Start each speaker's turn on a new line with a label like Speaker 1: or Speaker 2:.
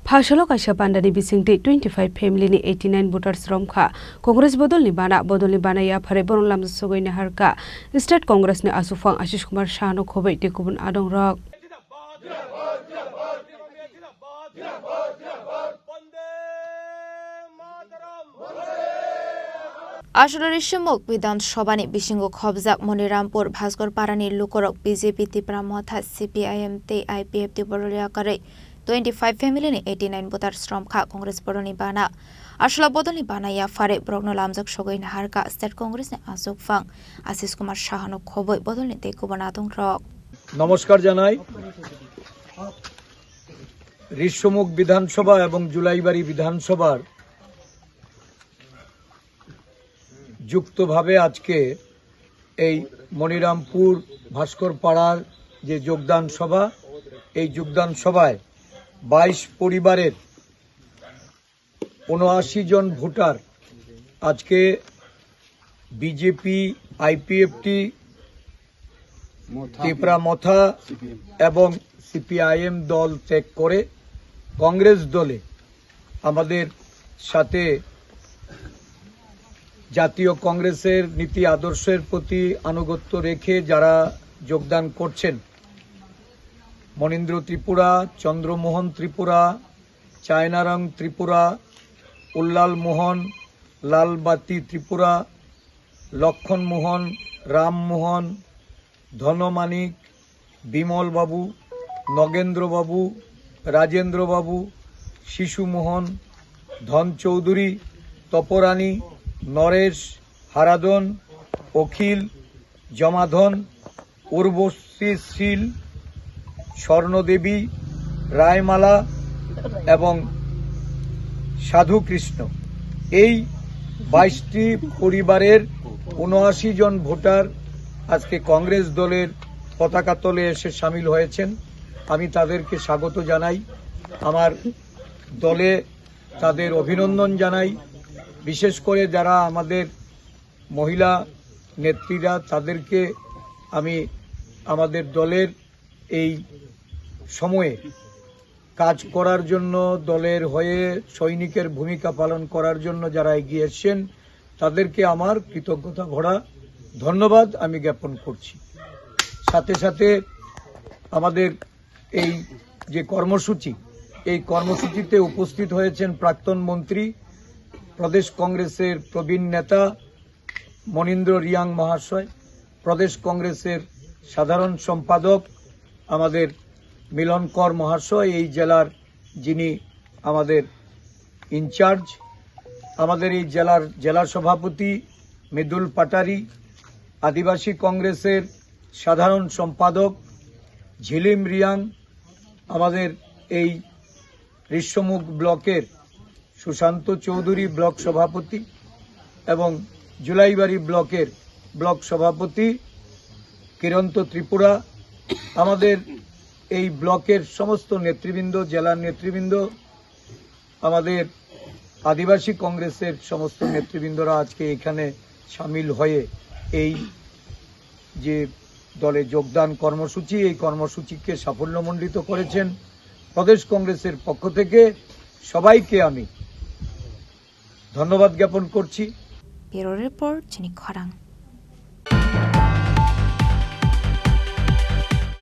Speaker 1: Phashalo kaisa pandani bisingti 25 family ni 89 voters romkha Congress bodolni bana ya phare bonlam sogoi na harka State Congress ni asufang Ashish Kumar Shah no khobai te kubun adong rok
Speaker 2: আশুলিশমুখ বিধানসভানি বিশিঙ্গ খবজাক মনিরামপুর ভাস্কর পারানি লুকরক BJP Tipra Motha CPIM তে IPF তি বড়লিয়া করে 25 family ni 89 voter stromkha Congress bodolni bana Ashla bodolni bana ya fare brogno lamjak sogoi na harka State Congress ni asufang Ashish Kumar Shah no khoboi bodolni te kubun adong rok
Speaker 3: নমস্কার জানাই ঋষ্যমুখ বিধানসভা এবং জুলাইবাড়ি বিধানসভার যুক্তভাবে আজকে এই মনিরামপুর ভাস্কর পাড়ার যে যোগদান সভা এই যোগদান সভায় 22 পরিবারের 79 জন ভোটার আজকে বিজেপি আইপিএফটি তিপ্রা মথা এবং সিপিআইএম দল ত্যাগ করে কংগ্রেস দলে আমাদের সাথে জাতীয় কংগ্রেসের নীতি আদর্শের প্রতি আনুগত্য রেখে যারা যোগদান করছেন মনীন্দ্র ত্রিপুরা চন্দ্রমোহন ত্রিপুরা চায়নারং ত্রিপুরা উল্লাল মোহন লালবাতি ত্রিপুরা লক্ষণ মোহন রামমোহন ধনমানিক বিমল বাবু নগেন্দ্র বাবু রাজেন্দ্র বাবু শিশুমোহন ধন চৌধুরী তপরানী নরেশ হারাদন অখিল জমাধন উর্বশী শীল স্বর্ণদেবী রায়মালা এবং সাধু কৃষ্ণ এই 22টি পরিবারের 79 জন ভোটার আজকে কংগ্রেস দলের পতাকা তলে এসে সামিল হয়েছেন আমি তাদেরকে স্বাগত জানাই আমার দলে তাদের অভিনন্দন জানাই বিশেষ করে যারা আমাদের মহিলা নেত্রীরা তাদেরকে আমি আমাদের দলের এই সময়ে কাজ করার জন্য দলের হয়ে সৈনিকের ভূমিকা পালন করার জন্য যারা এগিয়ে এসেছেন তাদেরকে আমার কৃতজ্ঞতা ভরা ধন্যবাদ আমি জ্ঞাপন করছি সাথে সাথে আমাদের এই যে কর্মসূচি এই কর্মসূচিতে উপস্থিত হয়েছেন প্রাক্তন মন্ত্রী প্রদেশ কংগ্রেসের প্রবীণ নেতা মনীন্দ্র রিয়াং মহাশয় প্রদেশ কংগ্রেসের সাধারণ সম্পাদক আমাদের মিলনকর মহাশয় এই জেলার যিনি আমাদের ইনচার্জ আমাদের এই জেলার জেলা সভাপতি মৃদুল পাটারি আদিবাসী কংগ্রেসের সাধারণ সম্পাদক ঝিলিম রিয়াং আমাদের এই ঋষ্যমুখ ব্লকের সুশান্ত চৌধুরী ব্লক সভাপতি এবং জুলাইবাড়ি ব্লকের ব্লক সভাপতি কিরন্ত ত্রিপুরা আমাদের এই ব্লকের সমস্ত নেতৃবৃন্দ জেলার নেতৃবৃন্দ আমাদের আদিবাসী কংগ্রেসের সমস্ত নেতৃবৃন্দরা আজকে এখানে সামিল হয়ে এই যে দলে যোগদান কর্মসূচি এই কর্মসূচিকে সাফল্যমণ্ডিত করেছেন প্রদেশ কংগ্রেসের পক্ষ থেকে সবাইকে আমি ধন্যবাদ জ্ঞাপন করছি
Speaker 2: ব্যুরো রিপোর্ট চিনি খরাং।